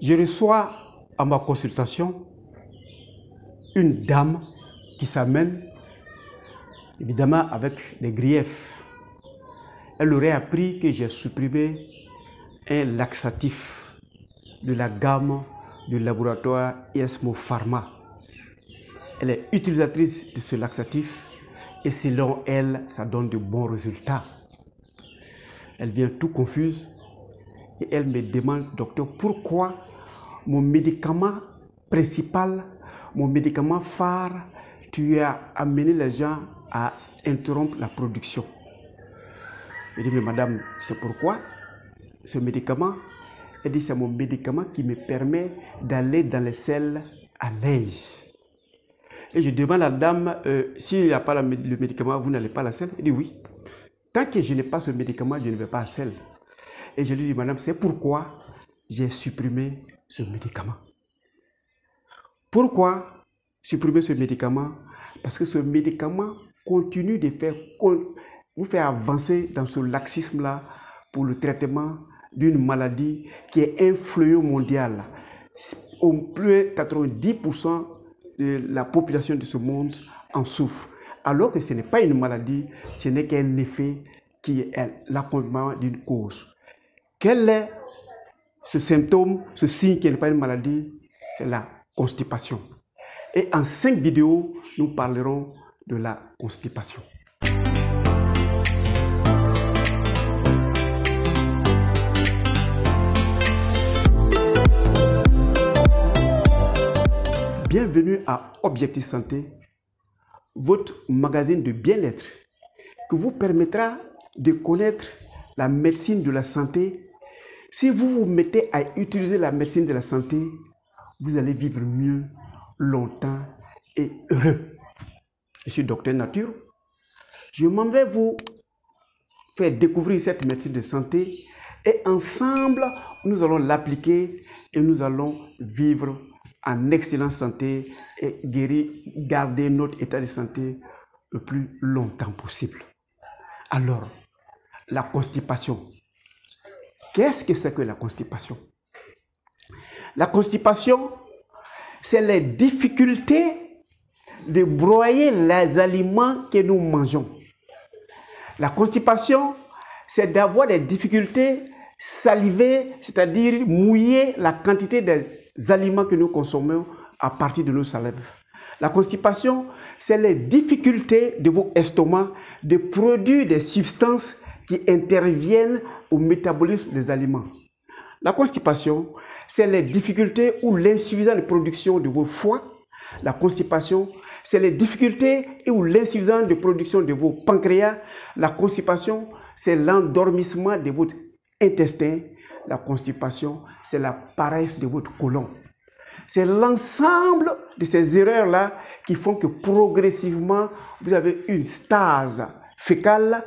Je reçois à ma consultation une dame qui s'amène, évidemment avec des griefs. Elle aurait appris que j'ai supprimé un laxatif de la gamme du laboratoire ESMO Pharma. Elle est utilisatrice de ce laxatif et selon elle, ça donne de bons résultats. Elle vient tout confuse et elle me demande, docteur, pourquoi mon médicament principal, mon médicament phare, tu as amené les gens à interrompre la production. Je dis, mais madame, c'est pourquoi ce médicament? Elle dit, c'est mon médicament qui me permet d'aller dans les selles à l'aise. Et je demande à la dame, s'il n'y a pas le médicament, vous n'allez pas à la selle? Elle dit, oui. Tant que je n'ai pas ce médicament, je ne vais pas à la selle. Et je lui dis, madame, c'est pourquoi j'ai supprimé ce médicament. Pourquoi supprimer ce médicament? Parce que ce médicament continue de vous faire avancer dans ce laxisme-là pour le traitement d'une maladie qui est un fléau mondial. Au plus 90% de la population de ce monde en souffre. Alors que ce n'est pas une maladie, ce n'est qu'un effet qui est l'accompagnement d'une cause. Quel est ce symptôme, ce signe qui n'est pas une maladie? C'est la constipation. Et en 5 vidéos, nous parlerons de la constipation. Bienvenue à Objectif Santé, votre magazine de bien-être qui vous permettra de connaître la médecine de la santé. Si vous vous mettez à utiliser la médecine de la santé, vous allez vivre mieux, longtemps et heureux. Je suis Docteur Nature. Je m'en vais vous faire découvrir cette médecine de santé et ensemble, nous allons l'appliquer et nous allons vivre en excellente santé et garder notre état de santé le plus longtemps possible. Alors, la constipation. Qu'est-ce que c'est que la constipation? La constipation, c'est les difficultés de broyer les aliments que nous mangeons. La constipation, c'est d'avoir des difficultés saliver, c'est-à-dire mouiller la quantité des aliments que nous consommons à partir de nos salives. La constipation, c'est les difficultés de vos estomacs de produire des substances qui interviennent au métabolisme des aliments. La constipation, c'est les difficultés ou l'insuffisance de production de vos foies. La constipation, c'est les difficultés ou l'insuffisance de production de vos pancréas. La constipation, c'est l'endormissement de votre intestin. La constipation, c'est la paresse de votre côlon. C'est l'ensemble de ces erreurs-là qui font que progressivement, vous avez une stase fécale,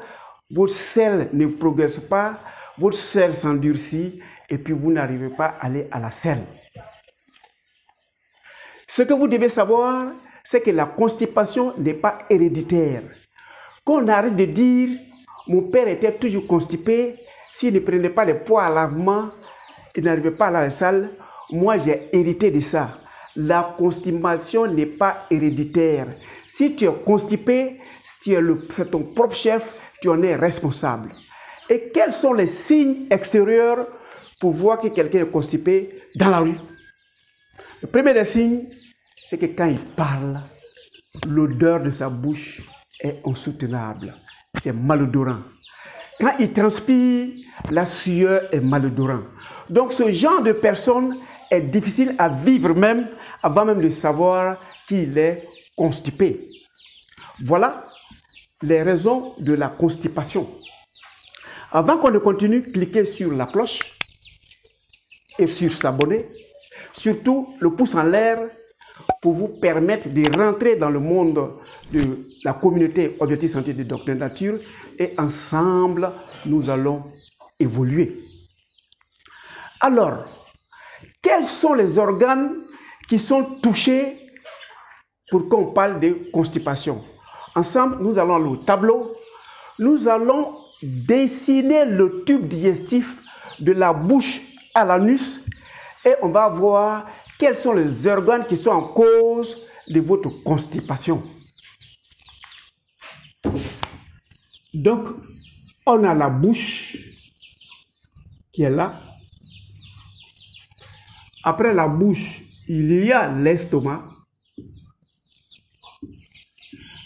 votre selle ne progresse pas, votre selle s'endurcit et puis vous n'arrivez pas à aller à la selle. Ce que vous devez savoir, c'est que la constipation n'est pas héréditaire. Qu'on arrête de dire « mon père était toujours constipé », s'il ne prenait pas les poids à lavement, il n'arrivait pas à la salle. Moi, j'ai hérité de ça. La constipation n'est pas héréditaire. Si tu es constipé, c'est ton propre chef, tu en es responsable. Et quels sont les signes extérieurs pour voir que quelqu'un est constipé dans la rue? Le premier des signes, c'est que quand il parle, l'odeur de sa bouche est insoutenable. C'est malodorant. Quand il transpire, la sueur est malodorante. Donc ce genre de personne est difficile à vivre même avant même de savoir qu'il est constipé. Voilà les raisons de la constipation. Avant qu'on ne continue, cliquez sur la cloche et sur s'abonner. Surtout le pouce en l'air pour vous permettre de rentrer dans le monde de la communauté Objectif Santé de Docteur Nature et ensemble, nous allons évoluer. Alors, quels sont les organes qui sont touchés pour qu'on parle de constipation? Ensemble, nous allons au tableau. Nous allons dessiner le tube digestif de la bouche à l'anus et on va voir quels sont les organes qui sont en cause de votre constipation. Donc, on a la bouche qui est là. Après la bouche, il y a l'estomac.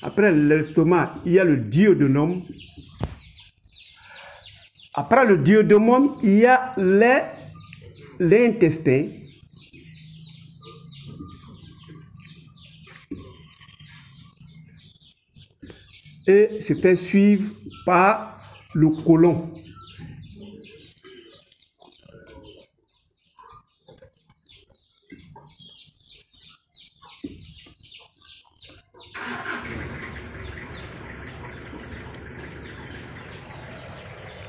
Après l'estomac, il y a le duodénum. Après le duodénum, il y a l'intestin. Et se fait suivre par le côlon.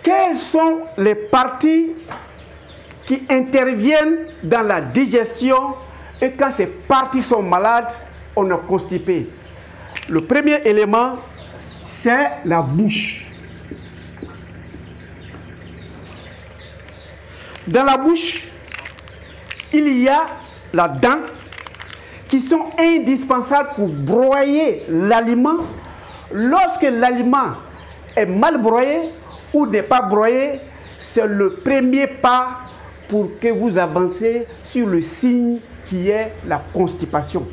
Quelles sont les parties qui interviennent dans la digestion et quand ces parties sont malades, on est constipé? Le premier élément, c'est la bouche. Dans la bouche, il y a la dent qui sont indispensables pour broyer l'aliment. Lorsque l'aliment est mal broyé ou n'est pas broyé, c'est le premier pas pour que vous avancez sur le signe qui est la constipation.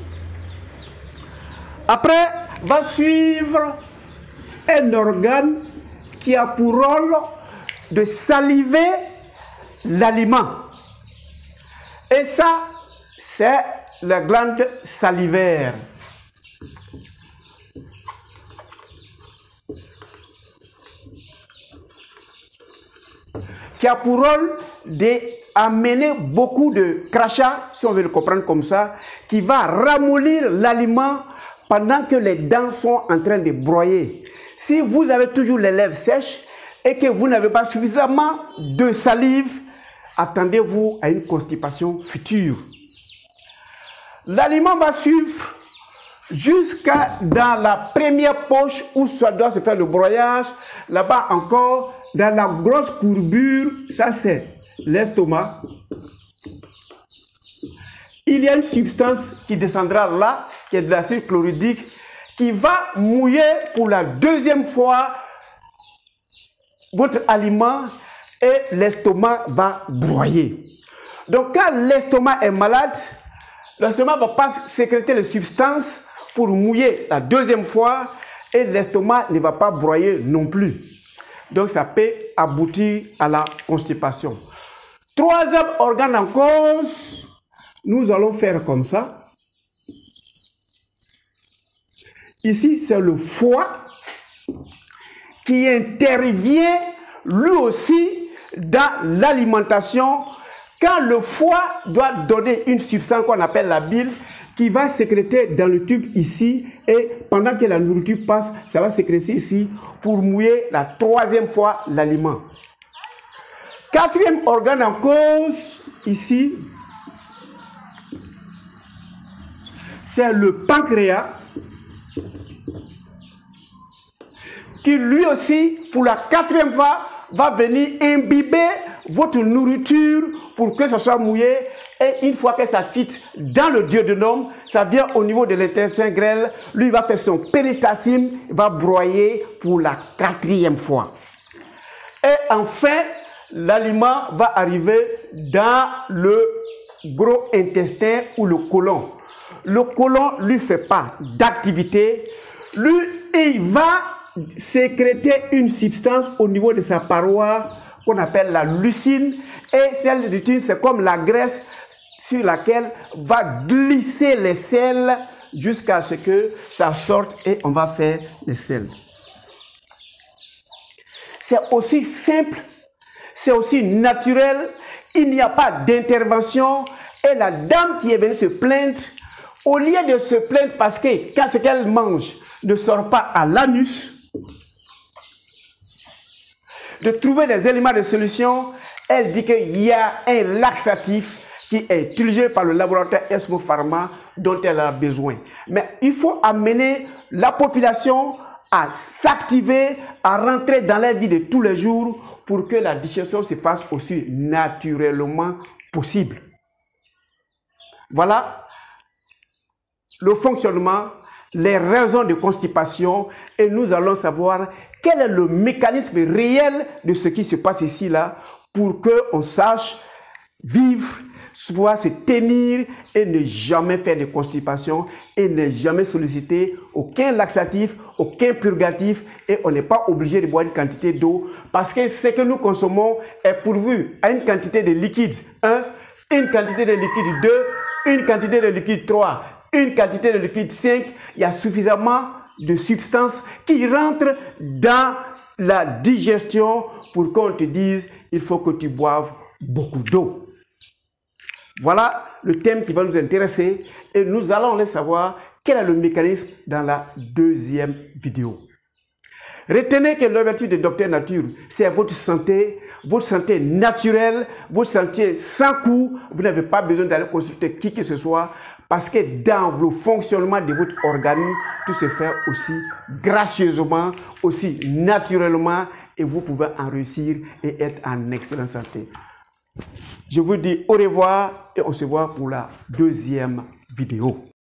Après, va suivre un organe qui a pour rôle de saliver l'aliment. Et ça, c'est la glande salivaire. Qui a pour rôle d'amener beaucoup de crachats, si on veut le comprendre comme ça, qui va ramollir l'aliment pendant que les dents sont en train de broyer. Si vous avez toujours les lèvres sèches et que vous n'avez pas suffisamment de salive, attendez-vous à une constipation future. L'aliment va suivre jusqu'à dans la première poche où ça doit se faire le broyage. Là-bas encore, dans la grosse courbure, ça c'est l'estomac. Il y a une substance qui descendra là, qui est de l'acide chlorhydrique, qui va mouiller pour la deuxième fois votre aliment et l'estomac va broyer. Donc quand l'estomac est malade, l'estomac ne va pas sécréter les substances pour mouiller la deuxième fois et l'estomac ne va pas broyer non plus. Donc ça peut aboutir à la constipation. Troisième organe en cause, nous allons faire comme ça. Ici, c'est le foie qui intervient lui aussi dans l'alimentation. Quand le foie doit donner une substance qu'on appelle la bile, qui va sécréter dans le tube ici, et pendant que la nourriture passe, ça va sécréter ici pour mouiller la troisième fois l'aliment. Quatrième organe en cause, ici, c'est le pancréas, qui lui aussi, pour la quatrième fois, va venir imbiber votre nourriture pour que ça soit mouillé. Et une fois que ça quitte dans le duodénum, ça vient au niveau de l'intestin grêle. Lui, il va faire son péristaltisme, il va broyer pour la quatrième fois. Et enfin, l'aliment va arriver dans le gros intestin ou le côlon. Le côlon ne lui fait pas d'activité. Lui, il va sécréter une substance au niveau de sa paroi qu'on appelle la lucine. Et cette lucine, c'est comme la graisse sur laquelle va glisser les sels jusqu'à ce que ça sorte et on va faire les sels. C'est aussi simple, c'est aussi naturel, il n'y a pas d'intervention. Et la dame qui est venue se plaindre, au lieu de se plaindre parce que quand ce qu'elle mange ne sort pas à l'anus, de trouver des éléments de solution, elle dit qu'il y a un laxatif qui est utilisé par le laboratoire ESMO Pharma dont elle a besoin. Mais il faut amener la population à s'activer, à rentrer dans la vie de tous les jours pour que la digestion se fasse aussi naturellement possible. Voilà le fonctionnement, les raisons de constipation, et nous allons savoir quel est le mécanisme réel de ce qui se passe ici là pour qu'on sache vivre, soit se tenir et ne jamais faire de constipation et ne jamais solliciter aucun laxatif, aucun purgatif, et on n'est pas obligé de boire une quantité d'eau parce que ce que nous consommons est pourvu à une quantité de liquide 1, une quantité de liquide 2, une quantité de liquide 3, une quantité de liquide 5. Il y a suffisamment de substances qui rentrent dans la digestion pour qu'on te dise il faut que tu boives beaucoup d'eau. Voilà le thème qui va nous intéresser et nous allons aller savoir quel est le mécanisme dans la deuxième vidéo. Retenez que l'objectif de Docteur Nature, c'est votre santé naturelle, votre santé sans coût. Vous n'avez pas besoin d'aller consulter qui que ce soit parce que dans le fonctionnement de votre organisme, tout se fait aussi gracieusement, aussi naturellement et vous pouvez en réussir et être en excellente santé. Je vous dis au revoir et on se voit pour la deuxième vidéo.